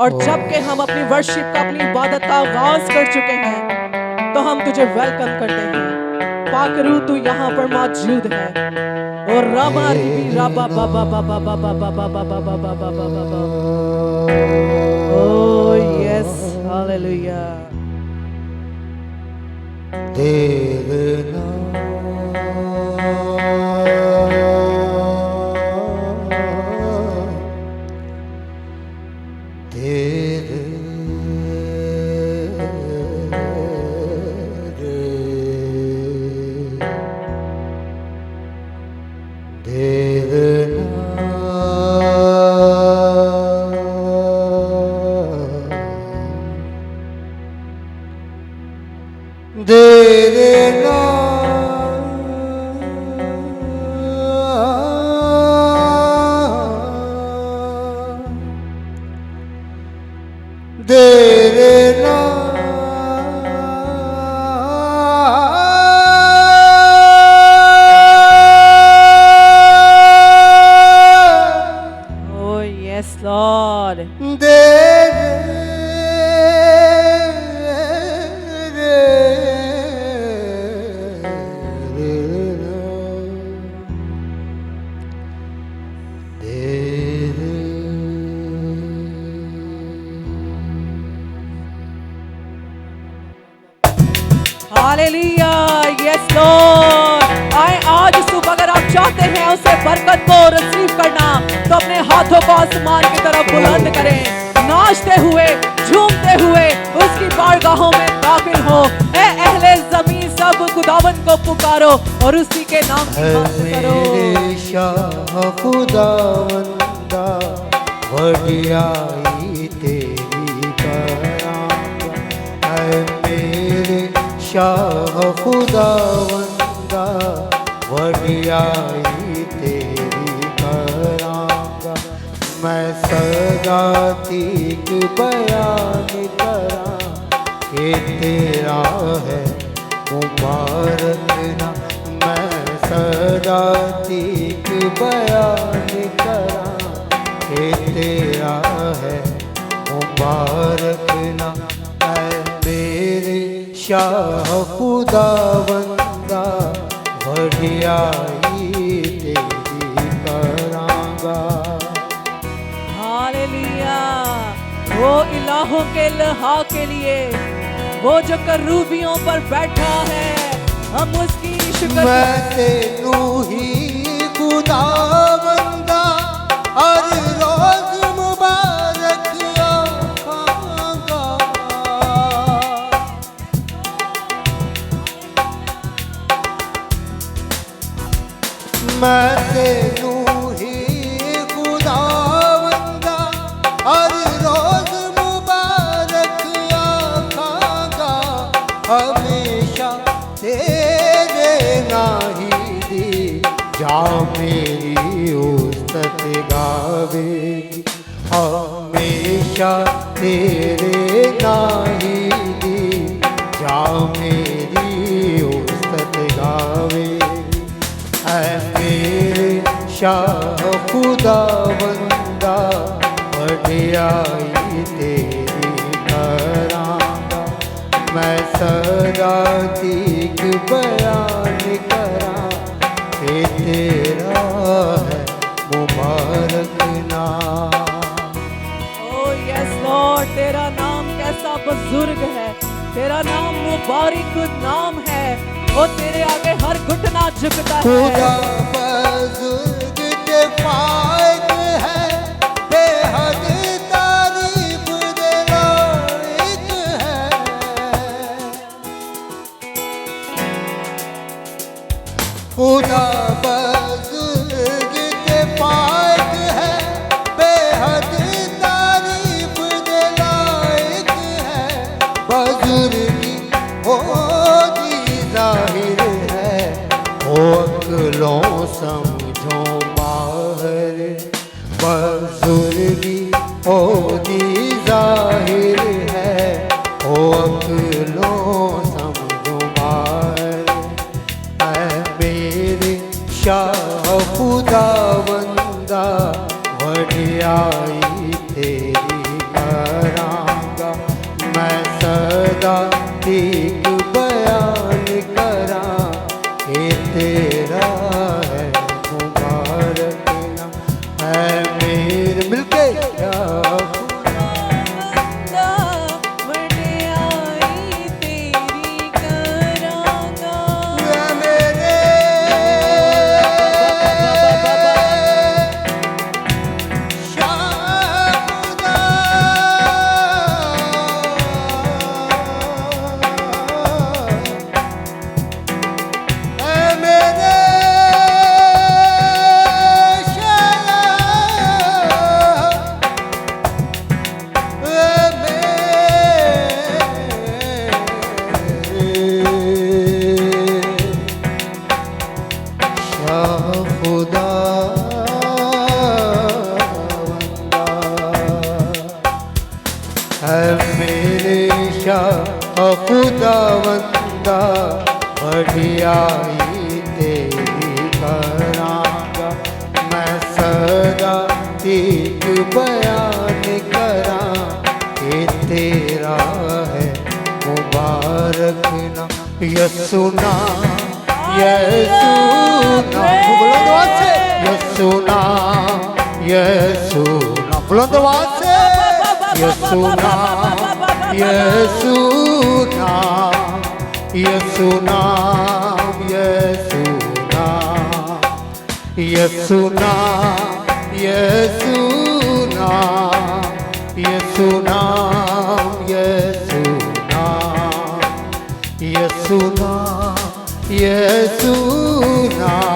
और जब के हम अपनी वर्शिप का, अपनी इबादत का आगाज कर चुके हैं, तो हम तुझे वेलकम करते हैं। पाकरू तू यहाँ पर मौजूद है। और रामा रिबी राबा बाबा बाबा बाबा बाबा बाबा बाबा बाबा बाबा। Oh yes, hallelujah. Oh yes, Lord. Hallelujah, yes Lord. आए आज सुबह अगर आप चाहते हैं उसे बरकत को रिसीव करना, तो अपने हाथों को आसमान की तरफ बुलंद करें, नाचते हुए, झूमते हुए उसकी बारगाहों में दाखिल हो। ए अहले ज़मीन सब खुदावन को पुकारो और उसी के नाम की बात करो। शाह खुदावंदा वडियाई तेरी करांगा, ऐ मेरे शाह खुदावंदा वडियाई तेरी करांगा। मैं सदा तीक बयान करा कि तेरा है मुबारक नाम। मैं सदा तीक बयान करा कि तेरा है मुबारक नाम। ऐ मेरे शाह खुदावंदा वडियाई तेरी करांगा। हालेलुया। वो इलाहों के इलाहा के लिए, वो जो करूबियों पर बैठा है, हम उसकी शुक्र। मैं तेनू ही खुदावंदा हर रोज मुबारक आखांगा। मैं तेनू ही खुदावंदा हर रोज मुबारक आखांगा। हमेशा तेरे नाही दी जा मेरी उस्तत गावेगी। हमेशा तेरे नाही दी जा मेरी उस्तत गावेगी। ऐ मेरे शाह खुदावंदा वडियाई तेरी करांगा। मैं सदा तीक बयान करा कि तेरा है मुबारक नाम। ओ यस लॉर्ड, तेरा नाम कैसा बुजुर्ग है, तेरा नाम मुबारक नाम है। वो तेरे आगे हर घुटना झुकता है। खुदा बुजुर्ग के फायक है, बेहद तारीफ दे लायक है। खुदा बुजुर्ग के फायक है, बेहद तारीफ दे लायक है। बुजुर्गी होगी जाहिर है, ओ अक्लों समझो माहिर। मैं सदा ठीक बयान करा कि तेरा है मुबारक नाम है मेरे मिलके क्या वडियाई तेरी करांगा है मेरे शामुदा है मेरे खुदा है मेरे शाह खुदा बंदा बढ़ियाई तेरी करांगा मैं सदा ठीक बयान करा कि तेरा है मुबारक नाम यसु नाम यसु नाम बुलंद आवाज से यसु नाम बुलंद आवाज से यसु नाम यसु नाम यसु नाम यसु नाम यसु नाम यसु नाम यसु नाम यसु नाम यसु नाम यसु नाम